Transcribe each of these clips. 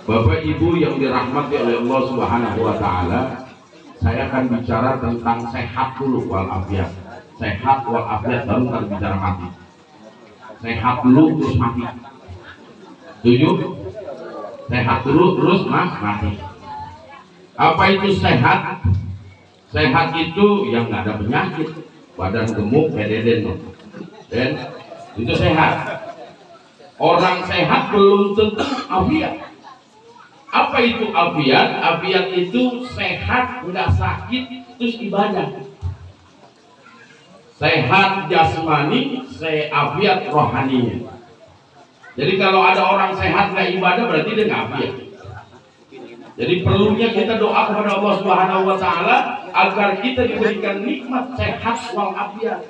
Bapak Ibu yang dirahmati oleh Allah Subhanahu wa taala, saya akan bicara tentang sehat dulu walafiat. Sehat walafiat baru kita bicara mati. Sehat dulu terus mati. Setuju? Sehat dulu terus mati. Apa itu sehat? Sehat itu yang nggak ada penyakit, badan gemuk kayak deden, dan itu sehat. Orang sehat belum tentu afiat. Apa itu afiat? Afiat itu sehat, nggak sakit, terus ibadah. Sehat jasmani, afiat rohaninya. Jadi kalau ada orang sehat nggak ibadah, berarti dia nggak afiat. Jadi perlunya kita doa kepada Allah Subhanahu wa taala agar kita diberikan nikmat sehat wal afiat.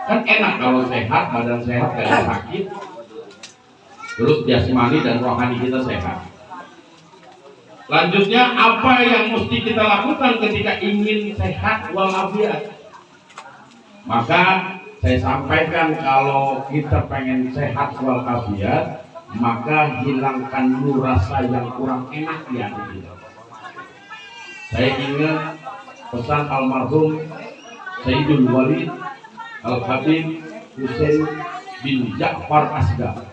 Kan enak kalau sehat, badan sehat, nggak ada sakit. Terus jasmani dan rohani kita sehat. Lanjutnya, apa yang mesti kita lakukan ketika ingin sehat walafiat? Maka saya sampaikan, kalau kita pengen sehat walafiat, maka hilangkan dulu rasa yang kurang enak di hati kita. Saya ingat pesan almarhum Sayyidul Walid Al-Habib Husain bin Ja'far Asghar.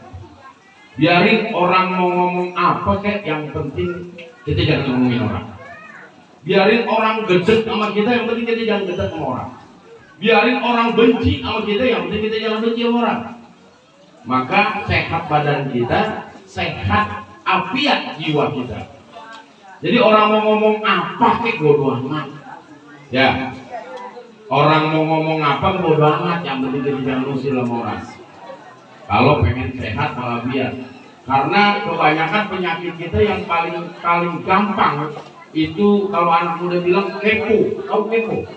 Biarin orang mau ngomong apa kek, yang penting kita jangan ngomongin orang. Biarin orang gedek sama kita, yang penting kita jangan gedek sama orang. Biarin orang benci sama kita, yang penting kita jangan benci sama orang. Maka sehat badan kita, sehat afiat jiwa kita. Jadi orang mau ngomong apa kek bodo amat. Ya, orang mau ngomong apa bodo amat, yang penting kita jangan usil sama orang. Kalau pengen sehat walafiat, karena kebanyakan penyakit kita yang paling gampang itu, kalau anak muda bilang kepo. Tahu kepo?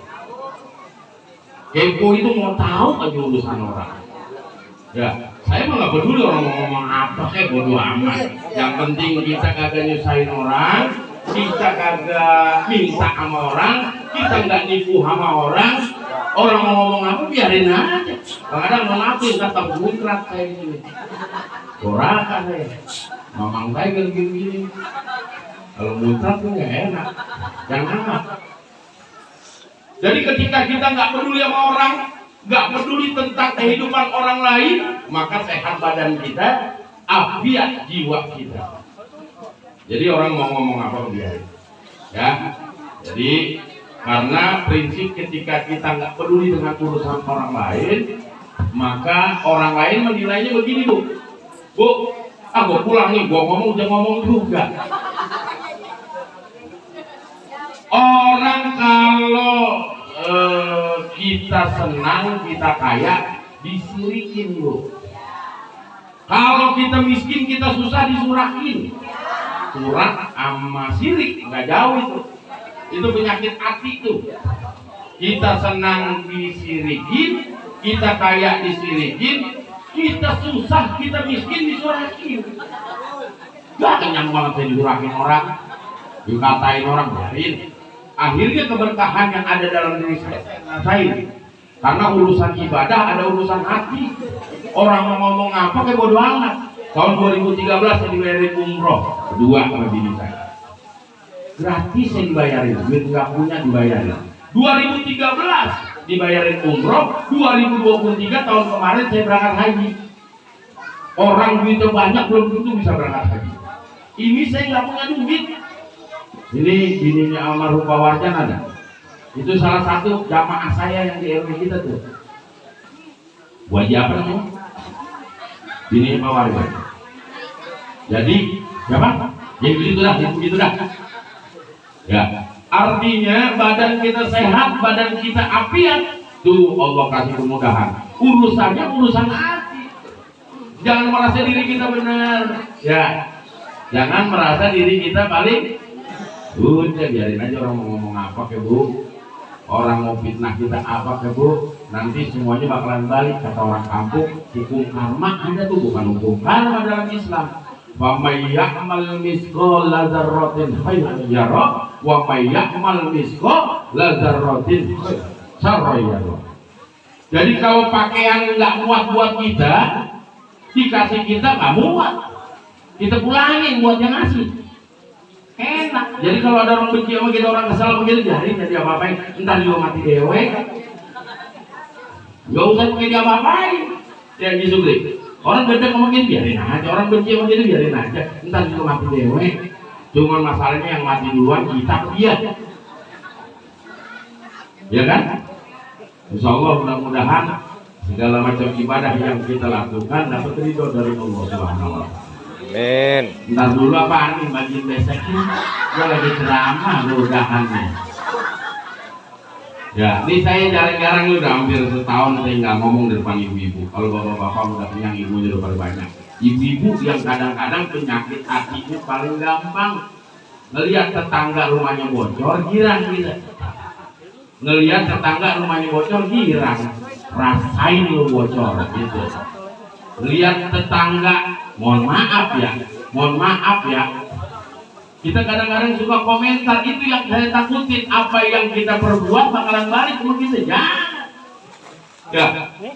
Kepo itu mau tahu aja urusan orang. Ya, saya mah nggak peduli orang mau ngomong apa, kayak bodo amat. Yang penting kita kagak nyusahin orang, kita kagak minta sama orang, kita nggak nipu sama orang. Orang mau ngomong apa biarin aja. Kadang-kadang mau ngapain datang muncrat kayak gini. Korakan saya. Mamang saya kayak gini. Kalau muncrat tuh nggak enak. Jangan. Jadi ketika kita nggak peduli sama orang, nggak peduli tentang kehidupan orang lain, maka sehat badan kita, afiat jiwa kita. Jadi orang mau ngomong apa biarin. Ya. Jadi karena prinsip ketika kita nggak peduli dengan urusan orang lain, maka orang lain menilainya begini, Bu, gue pulang nih, gue ngomong udah ngomong juga. Orang kalau kita senang, kita kaya, disirikin, Bu. Kalau kita miskin, kita susah, disurahin. Surat sama sirik nggak jauh itu. Itu penyakit hati tuh. Kita senang disirikin, kita kaya disirikin, kita susah, kita miskin disurahin. Gak kenyang banget saya disurahin orang, dikatain orang, biarin. Akhirnya keberkahan yang ada dalam diri saya rasain. Karena urusan ibadah ada urusan hati. Orang mau ngomong apa kayak bodo amat. Tahun 2013 saya dibayarin umroh kedua sama bini saya. Gratis yang dibayarin, duit nggak punya dibayarin. 2013 dibayarin umroh, 2023 tahun kemarin saya berangkat haji. Orang duitnya banyak belum tentu bisa berangkat haji. Ini saya nggak punya duit. Ini bininya almarhum Pak Warjan ada. Itu salah satu jamaah saya yang di RW kita tuh. Wajib apa namanya? Bininya Pak Warjan. Jadi siapa? Yang begitu dah. Ya, artinya badan kita sehat, badan kita afiat, tuh Allah kasih kemudahan. Urusannya urusan hati. Jangan merasa diri kita benar, ya. Jangan merasa diri kita paling. Udah biarin aja orang mau ngomong apa ke Bu. Orang mau fitnah kita apa ke Bu. Nanti semuanya bakalan balik, kata orang kampung. Hukum karma ada tuh, bukan hukum karma dalam Islam. Wa may ya'mal mithqala dzarratin khairan yara wa may ya'mal mithqala dzarratin syarran yara. Jadi kalau pakaian nggak muat buat kita, dikasih kita nggak muat. kita pulangin buat yang ngasih. Enak. Jadi kalau ada orang benci sama kita, orang kesal begitu, biarin jadi apa-apain. Entar juga mati dewe. Gak usah pakai dia apa-apain. Ya gitu deh. Orang gede ngomongin biarin aja, orang benci sama kita biarin aja. Entar juga mati dewe. Cuman masalahnya yang mati duluan kita dia. Ya kan? Insya Allah mudah-mudahan segala macam ibadah yang kita lakukan dapat ridho dari Allah Subhanahu wa Ta'ala. Amin. Ntar dulu apaan nih bagian besoknya? Gue lagi ceramah mudah-mudahan. Ya, ini saya jarang-jarang udah hampir setahun saya nggak ngomong di depan ibu-ibu. Kalau bapak-bapak udah kenyang, ibunya udah banyak. Ibu-ibu yang kadang-kadang penyakit hatinya paling gampang ngelihat tetangga rumahnya bocor, girang gitu. Ngelihat tetangga rumahnya bocor, girang. Rasain lu bocor gitu. Lihat tetangga, mohon maaf ya. Kita kadang-kadang suka komentar, itu yang saya takutin, apa yang kita perbuat bakalan balik sama kita. Ya,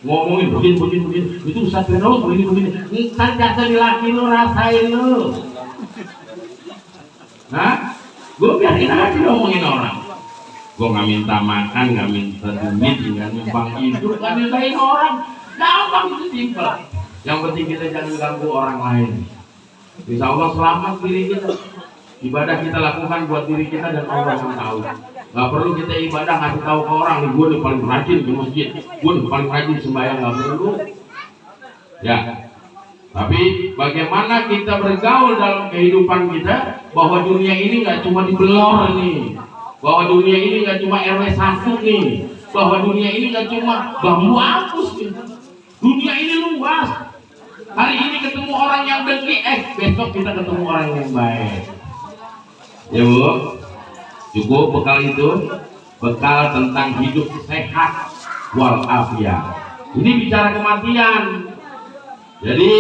ngomongin begini, itu Ustaz Firdaus begini. Ntar jasa di laki lu, rasain lu. Hah? Gue biarin aja ngomongin orang. Gue nggak minta makan, nggak minta duit, nggak numpang hidup, nggak mintain orang. Gampang, itu simpel. Yang penting kita jangan ganggu orang lain. Insya Allah selamat diri kita. Ibadah kita lakukan buat diri kita dan Allah yang tahu. Gak perlu kita ibadah ngasih tahu ke orang, gue udah paling rajin di masjid, gue udah paling rajin sembahyang, gak perlu. Ya. Tapi bagaimana kita bergaul dalam kehidupan kita, bahwa dunia ini nggak cuma dibelor nih, bahwa dunia ini nggak cuma RW 1 nih, bahwa dunia ini nggak cuma bambu apus nih. Dunia ini luas. Hari ini ketemu orang yang dengki, besok kita ketemu orang yang baik. Ya Bu, cukup bekal itu, bekal tentang hidup sehat walafiat. Ini bicara kematian. Jadi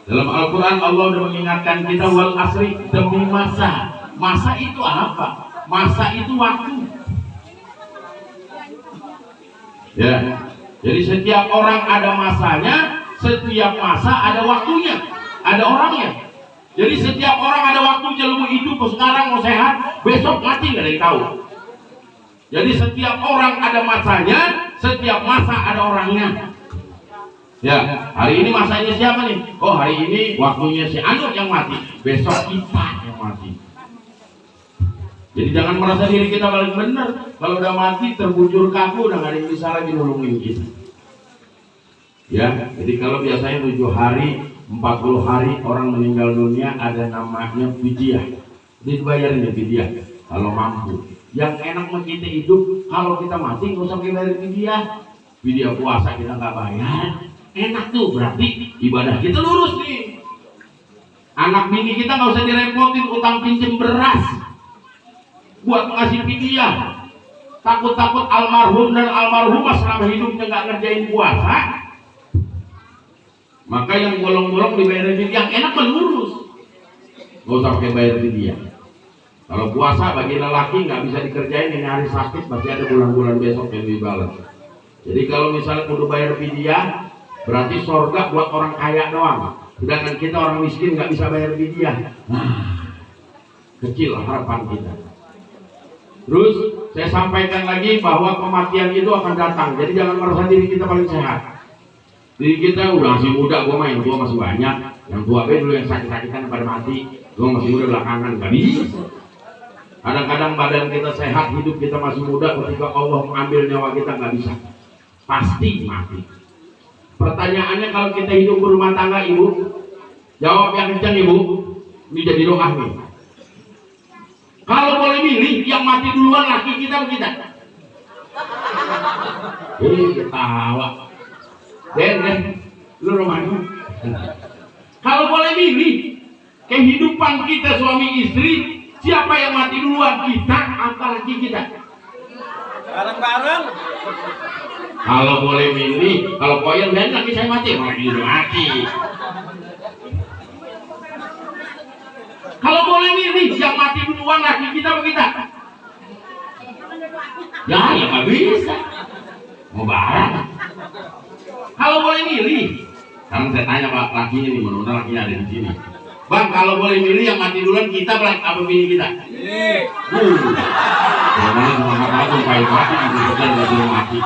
dalam Al-Quran Allah sudah mengingatkan kita wal asri, demi masa. Masa itu apa? Masa itu waktu. Ya. Jadi setiap orang ada masanya, setiap masa ada waktunya, ada orangnya. Jadi setiap orang ada waktunya, lu mau hidup, sekarang mau sehat, besok mati nggak ada yang tahu. Jadi setiap orang ada masanya, setiap masa ada orangnya. Ya, hari ini masanya siapa nih? Oh, hari ini waktunya si Anu yang mati, besok kita yang mati. Jadi jangan merasa diri kita paling benar. Kalau udah mati terbujur kaku, udah nggak ada yang bisa lagi nolongin kita. Ya, jadi kalau biasanya 7 hari, 40 hari orang meninggal dunia ada namanya fidyah. Dibayarin ya fidyah kalau mampu. Yang enak mah kita hidup, kalau kita mati nggak usah bayar fidyah. Fidyah puasa kita nggak bayar. Enak tuh, berarti ibadah kita lurus nih. Anak bini kita nggak usah direpotin utang pinjem beras buat ngasih fidyah. Takut-takut almarhum dan almarhumah selama hidupnya nggak ngerjain puasa, maka yang bolong-bolong dibayar fidyah. Enak melurus, nggak usah pakai bayar fidyah. Kalau puasa bagi lelaki nggak bisa dikerjain, ini hari sakit, masih ada bulan-bulan besok yang dibalas. Jadi kalau misalnya kudu bayar fidyah, berarti sorga buat orang kaya doang. Sedangkan kita orang miskin nggak bisa bayar fidyah. Kecil harapan kita. Terus saya sampaikan lagi bahwa kematian itu akan datang. Jadi jangan merasa diri kita paling sehat. Diri kita udah masih muda, gua mah yang tua masih banyak. Yang tua dulu yang sakit-sakitan pada mati, gua masih muda belakangan, gak bisa. Kadang-kadang badan kita sehat, hidup kita masih muda, ketika Allah mengambil nyawa kita nggak bisa. Pasti mati. Pertanyaannya, kalau kita hidup berumah tangga, ibu, jawab yang kencang ibu. Ini jadi doa nih. Kalau boleh milih, yang mati duluan laki kita atau kita? Ketawa. Den, lu rumahnya. Kalau boleh milih, kehidupan kita suami istri, siapa yang mati duluan, kita atau laki kita? Bareng-bareng. Kalau boleh milih, kalau koyen dan laki saya mati, laki udah mati. Kalau boleh milih, yang mati duluan laki kita atau kita? Ya nggak bisa. Mau barang. Kalau boleh milih, Sekarang saya tanya Pak lakinya nih, mudah-mudahan lakinya ada di sini. Bang, kalau boleh milih yang mati duluan kita apa pilih kita? Ini. Jangan semangat aku pahit mati di sebelah nggak boleh mati.